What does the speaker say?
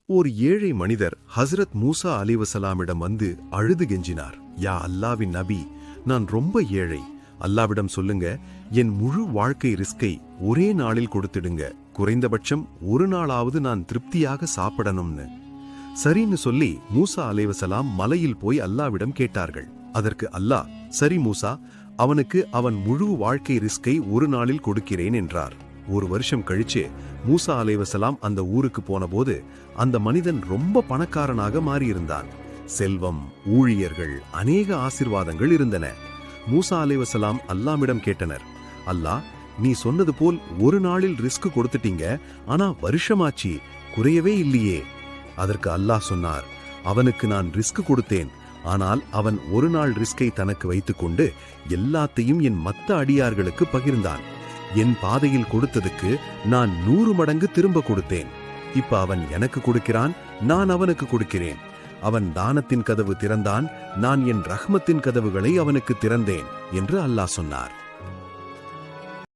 ஓர் ஏழை மனிதர் ஹஸ்ரத் மூசா அலைவசலாமிடம் வந்து அழுது கெஞ்சினார். யா அல்லாவின் நபி, நான் ரொம்ப ஏழை. அல்லாவிடம் சொல்லுங்க, என் முழு வாழ்க்கை ரிஸ்கை ஒரே நாளில் கொடுத்துடுங்க. குறைந்தபட்சம் ஒரு நாளாவது நான் திருப்தியாக சாப்பிடணும்னு. சரின்னு சொல்லி மூசா அலைவசலாம் மலையில் போய் அல்லாவிடம் கேட்டார்கள். அதற்கு அல்லாஹ், சரி மூசா, அவனுக்கு அவன் முழு வாழ்க்கை ரிஸ்கை ஒரு நாளில் கொடுக்கிறேன் என்றார். ஒரு வருஷம் கழிச்சு மூசா அலைவசலாம் அந்த ஊருக்கு போனபோது அந்த மனிதன் ரொம்ப பணக்காரனாக மாறியிருந்தான். செல்வம், ஊழியர்கள், அநேக ஆசிர்வாதங்கள் இருந்தன. மூசா அலைவசலாம் அல்லாமிடம் கேட்டனர், அல்லாஹ், நீ சொன்னது போல் ஒரு நாளில் ரிஸ்க் கொடுத்துட்டீங்க, ஆனா வருஷமாச்சு, குறையவே இல்லையே. அதற்கு அல்லாஹ் சொன்னார், அவனுக்கு நான் ரிஸ்க் கொடுத்தேன், ஆனால் அவன் ஒரு நாள் ரிஸ்கை தனக்கு வைத்துக்கொண்டு எல்லாத்தையும் என் மத்த அடியார்களுக்கு பகிர்ந்தான். என் பாதையில் கொடுத்ததுக்கு நான் 100 மடங்கு திரும்ப கொடுத்தேன். இப்ப அவன் எனக்கு கொடுக்கிறான், நான் அவனுக்கு கொடுக்கிறேன். அவன் தானத்தின் கதவு திறந்தான், நான் என் ரஹ்மத்தின் கதவுகளை அவனுக்கு திறந்தேன் என்று அல்லாஹ் சொன்னார்.